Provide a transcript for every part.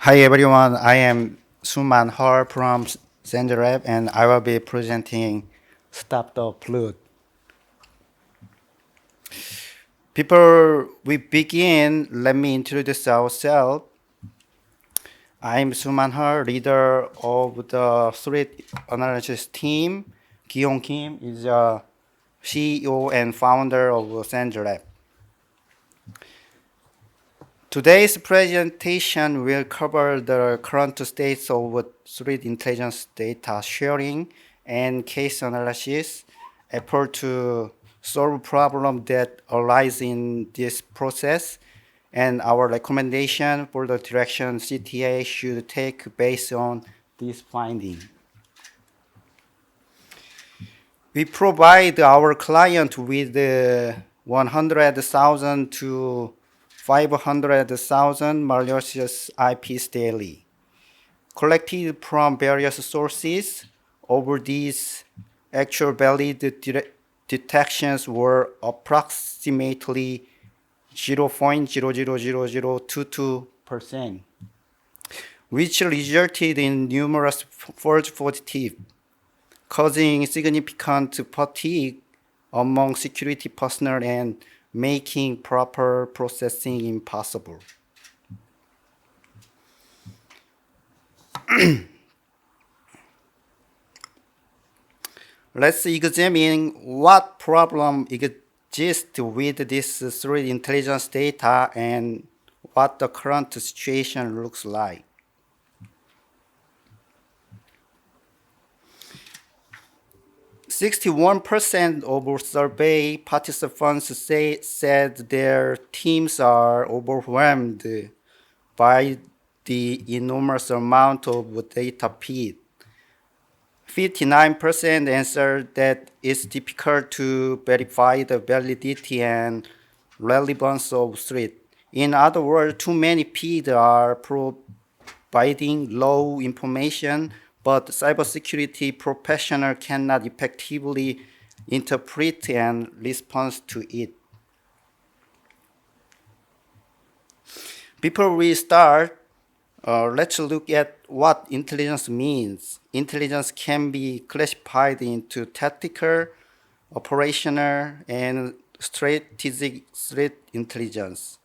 Hi everyone, I am Suman Har from Zenderab and I will be presenting Stop the Flood. Before we begin, let me introduce ourselves. I'm Suman Har, leader of the threat analysis team. Kyung Kim is a CEO and founder of Zenderab. Today's presentation will cover the current states of threat intelligence data sharing and case analysis, effort to solve problems that arise in this process, and our recommendation for the direction CTA should take based on this finding. We provide our client with 100,000 to 500,000 malicious IPs daily, collected from various sources. Over these, actual valid detections were approximately 0.00022%, which resulted in numerous false positives, causing significant fatigue among security personnel and making proper processing impossible. Let's examine what problem exists with this threat intelligence data and what the current situation looks like. 61% of survey participants said their teams are overwhelmed by the enormous amount of data feed. 59% answered that it's difficult to verify the validity and relevance of threat. In other words, too many feeds are providing low information, but cybersecurity professional cannot effectively interpret and respond to it. Before we start, let's look at what intelligence means. Intelligence can be classified into tactical, operational, and strategic threat intelligence.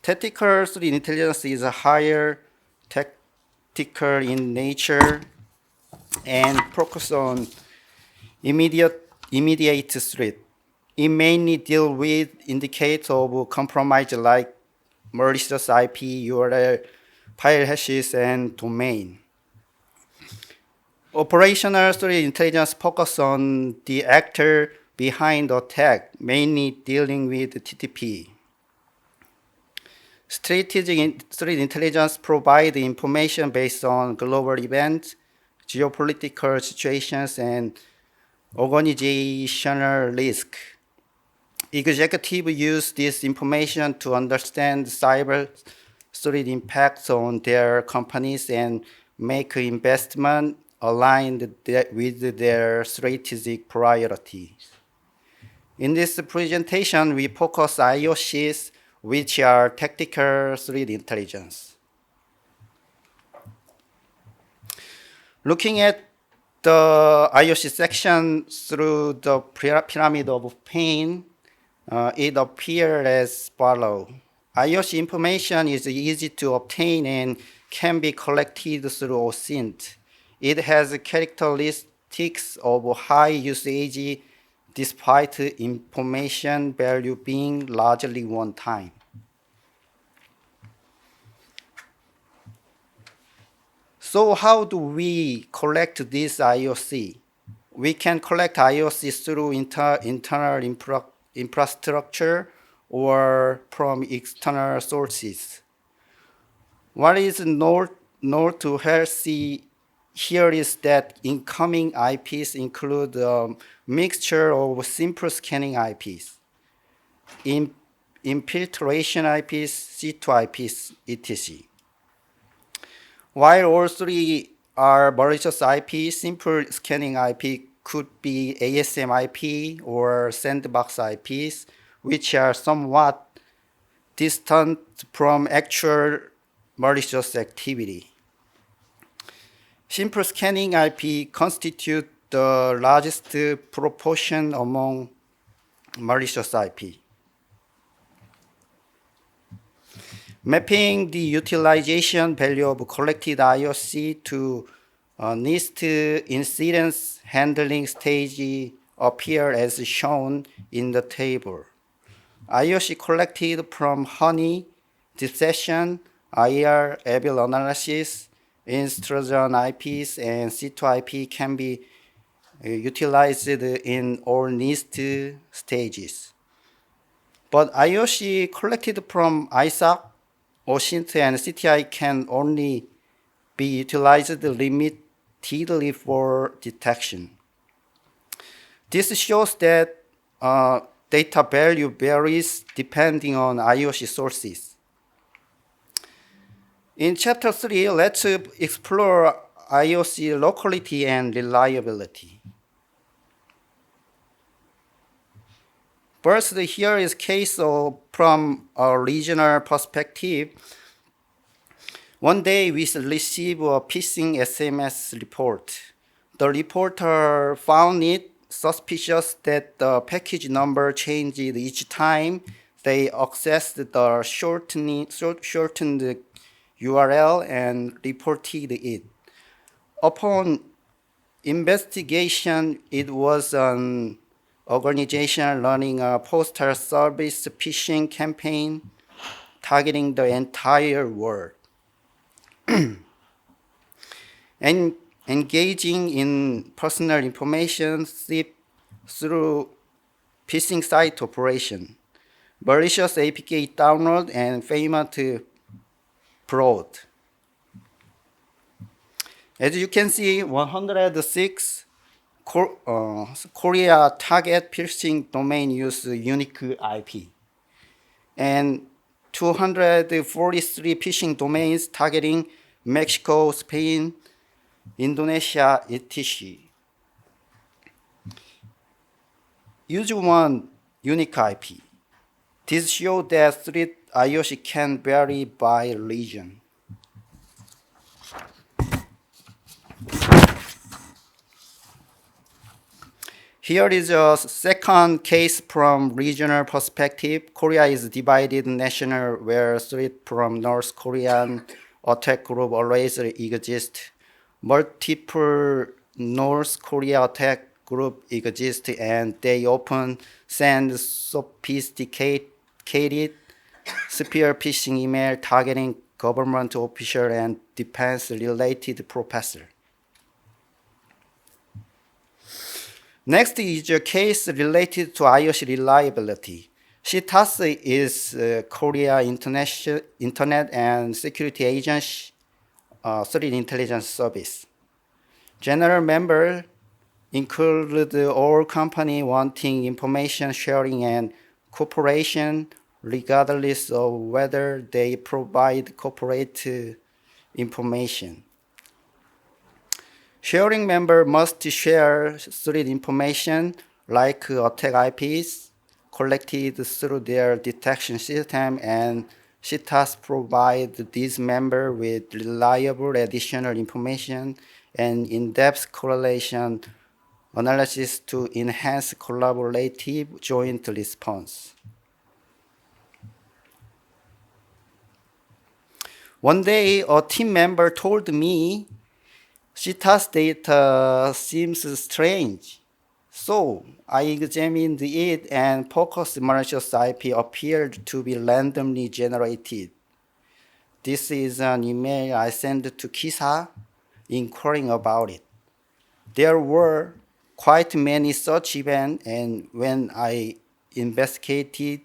Tactical threat intelligence is a higher tactical in nature and focus on immediate threat. It mainly deal with indicators of compromise like malicious IP, URL, file hashes, and domain. Operational threat intelligence focus on the actor behind the attack, mainly dealing with TTP. Strategic threat intelligence provide information based on global events, geopolitical situations, and organizational risk. Executives use this information to understand cyber threat impacts on their companies and make investment aligned with their strategic priorities. In this presentation, we focus IOCs, which are tactical threat intelligence. Looking at the IOC section through the pyramid of pain, it appears as follows. IOC information is easy to obtain and can be collected through OSINT. It has characteristics of high usage despite information value being largely one-time. So how do we collect this IOC? We can collect IOC through internal infrastructure or from external sources. What is note to healthy here is that incoming IPs include a mixture of simple scanning IPs, infiltration IPs, C2 IPs, etc. While all three are malicious IP, simple scanning IP could be ASM IP or sandbox IPs, which are somewhat distant from actual malicious activity. Simple scanning IP constitute the largest proportion among malicious IP. Mapping the utilization value of collected IOC to NIST incidence handling stage appear as shown in the table. IOC collected from Honey, Deep Session, IR, Evil Analysis, Trojan IPs, and C2IP can be utilized in all NIST stages. But IOC collected from ISAC, OSINT, and CTI can only be utilized limitedly for detection. This shows that data value varies depending on IOC sources. In Chapter 3, let's explore IOC locality and reliability. First, here is a case from a regional perspective. One day, we received a phishing SMS report. The reporter found it suspicious that the package number changed each time they accessed the shortened URL and reported it. Upon investigation, it was an organization running a postal service phishing campaign targeting the entire world. And engaging in personal information theft through phishing site operation, malicious APK download, and payment fraud. As you can see, 106 Korea target phishing domain use unique IP, and 243 phishing domains targeting Mexico, Spain, Indonesia, etc. Use one unique IP. This shows that threat IOC can vary by region. Here is a second case from regional perspective. Korea is divided national where threat from North Korean attack group always exist. Multiple North Korea attack group exist, and they often send sophisticated spear phishing email targeting government official and defense-related professor. Next is a case related to IOC reliability. CTAS is Korea Internet and Security Agency threat intelligence service. General member include all company wanting information sharing and cooperation regardless of whether they provide corporate information. Sharing member must share threat information like attack IPs collected through their detection system, and CTAS provide these members with reliable additional information and in-depth correlation analysis to enhance collaborative joint response. One day, a team member told me CTAS data seems strange. So I examined it, and focused malicious IP appeared to be randomly generated. This is an email I sent to Kisa inquiring about it. There were quite many such events, and when I investigated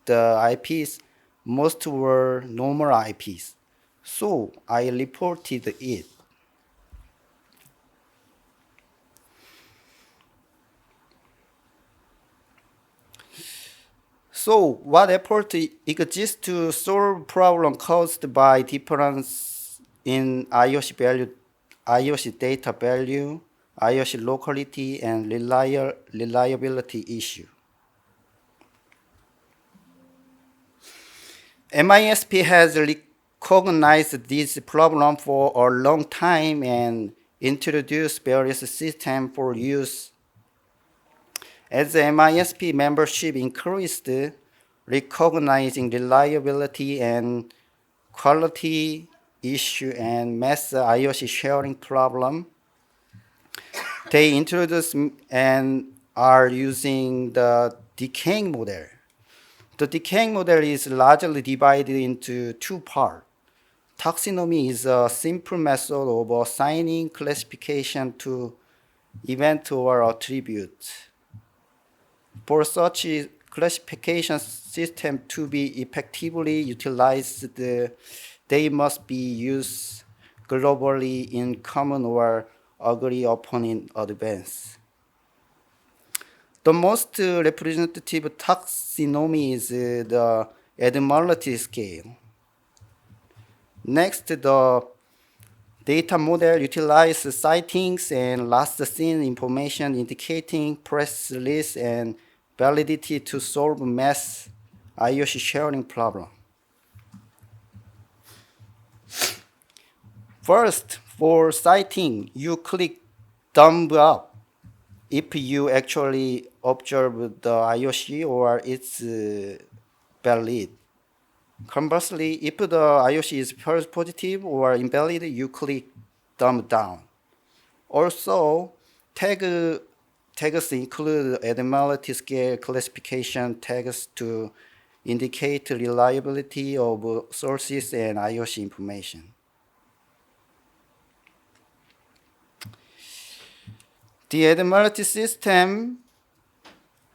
the IPs, most were normal IPs. So I reported it. So what effort exists to solve problem caused by difference in IOC value, IOC data value, IOC locality, and reliability issue? MISP has recognized this problem for a long time and introduced various systems for use. As the MISP membership increased, recognizing reliability and quality issue and mass IOC sharing problem, they introduced and are using the decaying model. The decaying model is largely divided into two parts. Taxonomy is a simple method of assigning classification to event or attribute. For such classification system to be effectively utilized, they must be used globally in common or agreed upon in advance. The most representative taxonomy is the Admiralty scale. Next, the data model utilizes sightings and last seen information indicating press release and validity to solve mass IOC sharing problem. First, for sighting, you click thumb up if you actually observe the IOC or it's valid. Conversely, if the IOC is false positive or invalid, you click thumb down. Also, tags include Admiralty scale classification tags to indicate reliability of sources and IOC information. The Admiralty system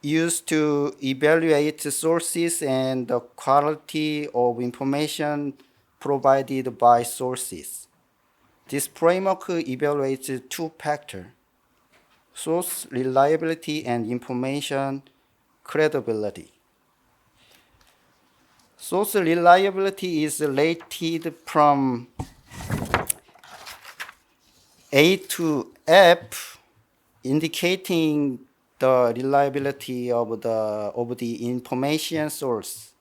used to evaluate sources and the quality of information provided by sources. This framework evaluates two factors: source reliability and information credibility. Source reliability is rated from A to F, indicating the reliability of the information source.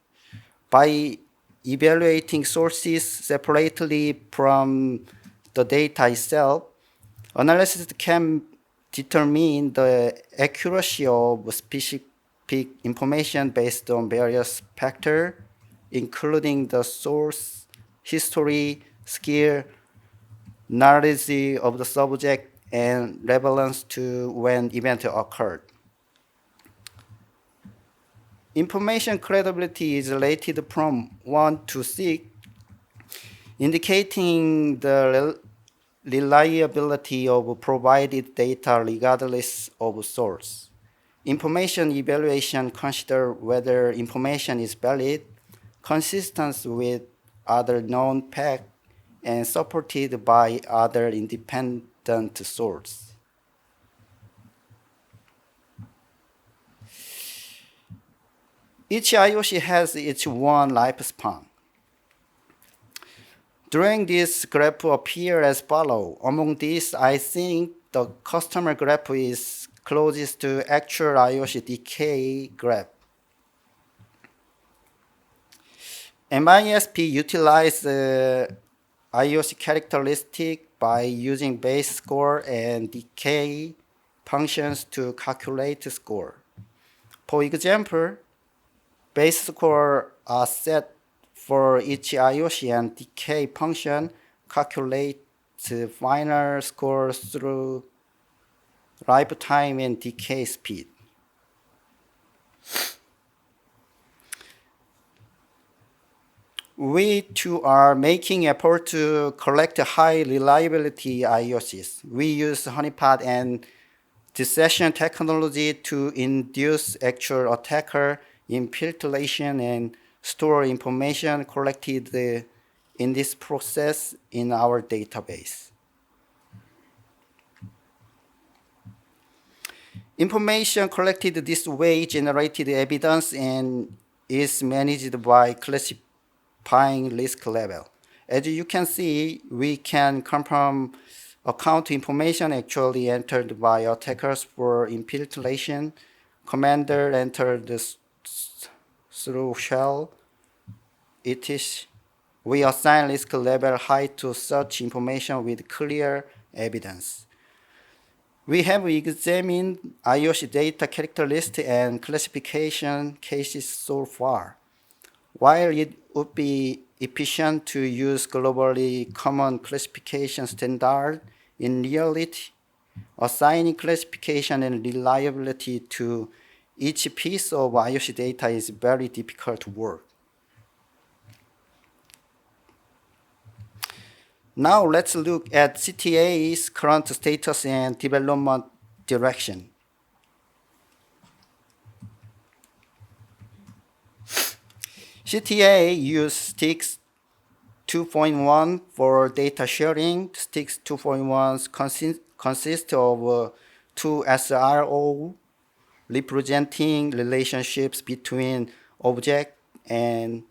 By evaluating sources separately from the data itself, analysts can determine the accuracy of specific information based on various factors, including the source, history, skill, knowledge of the subject, and relevance to when event occurred. Information credibility is rated from 1 to 6, indicating the reliability of provided data regardless of source. Information evaluation considers whether information is valid, consistent with other known facts, and supported by other independent sources. Each IOC has its own lifespan. Drawing this graph appear as follows. Among these, I think the customer graph is closest to actual IOC decay graph. MISP utilizes IOC characteristic by using base score and decay functions to calculate score. For example, base score are set for each IOC and decay function calculates final score through lifetime and decay speed. We too are making effort to collect high reliability IOCs. We use honeypot and dissection technology to induce actual attacker infiltration and store information collected in this process in our database. Information collected this way generated evidence and is managed by classifying risk level. As you can see, we can confirm account information actually entered by attackers for infiltration. Commander entered through shell, etc. we assign risk level high to such information with clear evidence. We have examined IOC data characteristic and classification cases so far. While it would be efficient to use globally common classification standard, in reality, assigning classification and reliability to each piece of IOC data is very difficult work. Now let's look at CTA's current status and development direction. CTA uses STIX 2.1 for data sharing. STIX 2.1 consists of two SRO representing relationships between object and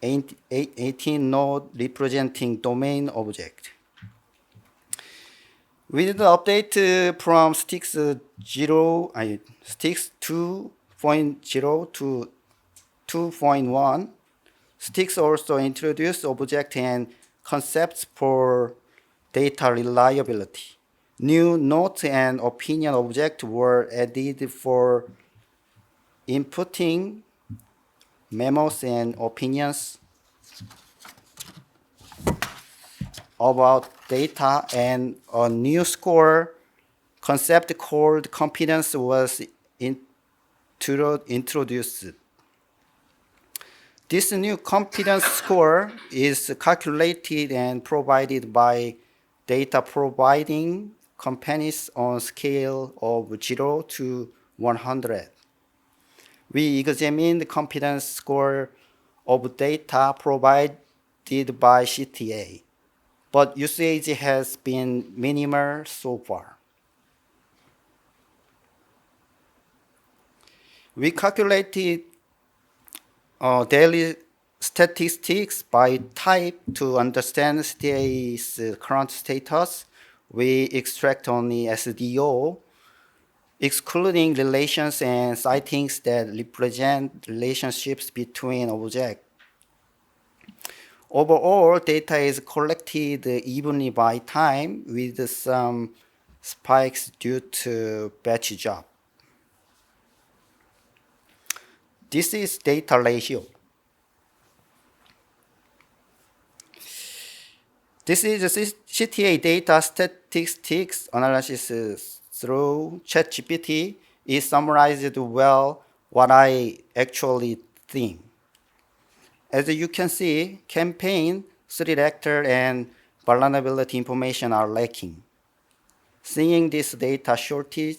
18 node representing domain object. With the update from STIX 2.0 to 2.1, STIX also introduced object and concepts for data reliability. New note and opinion objects were added for inputting memos and opinions about data, and a new score concept called competence was introduced. This new competence score is calculated and provided by data providing companies on scale of 0 to 100. We examined the competence score of data provided by CTA, but usage has been minimal so far. We calculated daily statistics by type to understand CTA's current status. We extract only SDO, excluding relations and sightings that represent relationships between objects. Overall, data is collected evenly by time with some spikes due to batch job. This is data ratio. This is CTA data statistics analysis through ChatGPT. It summarized well what I actually think. As you can see, campaign, threat actor, and vulnerability information are lacking. Seeing this data shortage,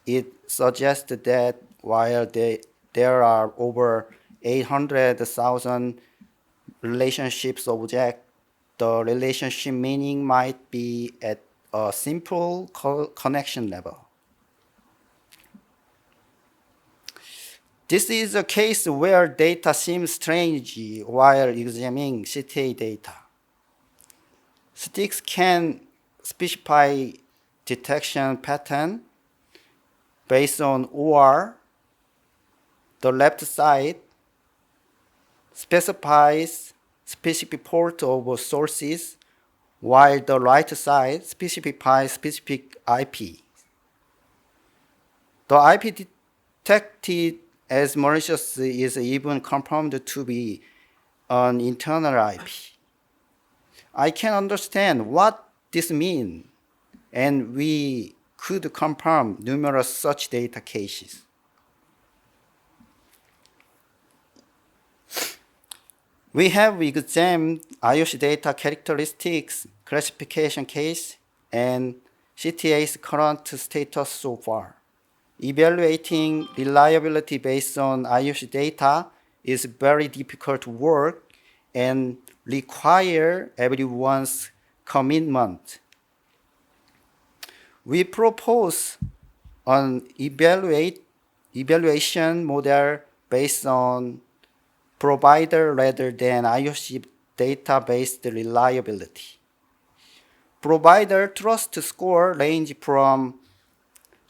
it suggests that while there are over 800,000 relationships objects, the relationship meaning might be at a simple connection level. This is a case where data seems strange while examining CTA data. STIX can specify detection pattern based on OR. The left side specifies specific port of sources, while the right side specifies specific IP. The IP detected as malicious is even confirmed to be an internal IP. I can understand what this means, and we could confirm numerous such data cases. We have examined IOC data characteristics, classification case, and CTA's current status so far. Evaluating reliability based on IOC data is very difficult work and require everyone's commitment. We propose an evaluation model based on provider rather than IOC data-based reliability. Provider trust score range from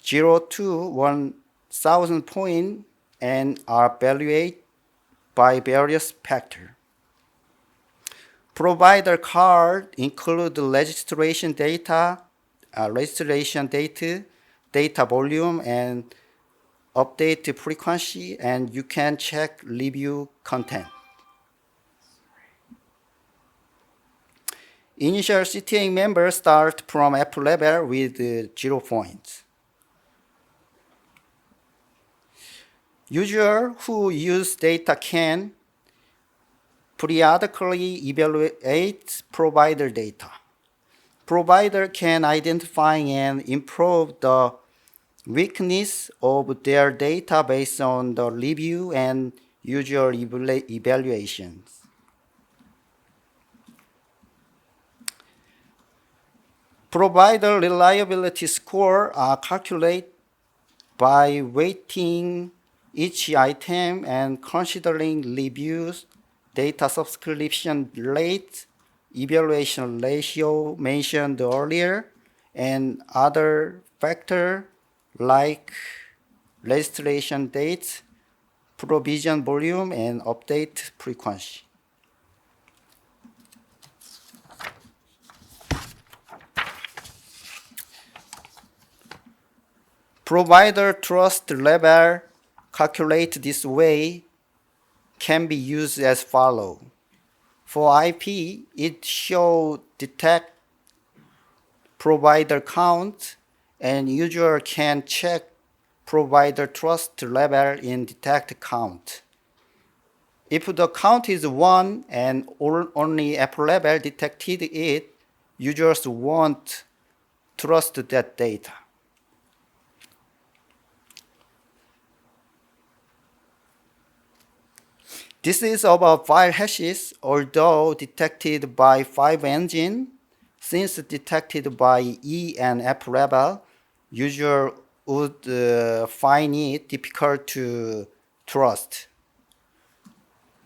0 to 1,000 points and are evaluated by various factors. Provider card include registration date, data volume, and update frequency, and you can check review content. Initial CTA members start from app level with 0 points. Users who use data can periodically evaluate provider data. Provider can identify and improve the weakness of their data based on the review and user evaluations. Provider reliability score are calculated by weighting each item and considering reviews, data subscription rate, evaluation ratio mentioned earlier, and other factors like registration dates, provision volume, and update frequency. Provider trust level calculated this way can be used as follows. For IP, it shows detect provider count, and user can check provider trust level in detect count. If the count is 1 and only app level detected it, users won't trust that data. This is about file hashes, although detected by 5 engine. Since detected by E and app level, user would find it difficult to trust.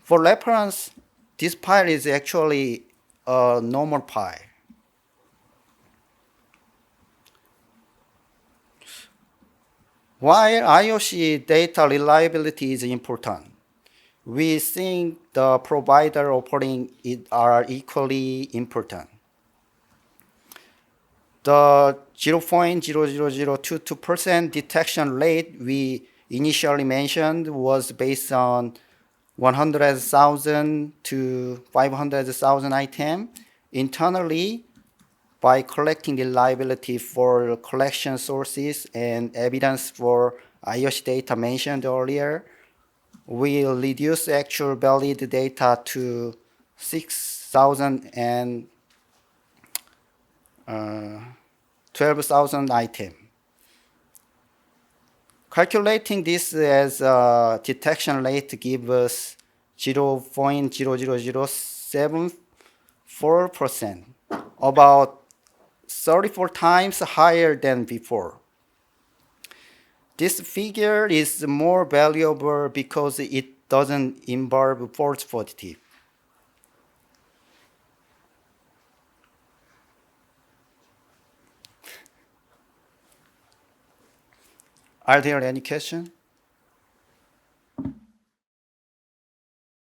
For reference, this file is actually a normal file. While IOC data reliability is important, we think the provider operating it are equally important. The 0.00022% detection rate we initially mentioned was based on 100,000 to 500,000 items. Internally, by collecting reliability for collection sources and evidence for IOC data mentioned earlier, we will reduce actual valid data to 6,000 and 12,000 items. Calculating this as a detection rate gives us 0.00074%, about 34 times higher than before. This figure is more valuable because it doesn't involve false positive. Are there any questions?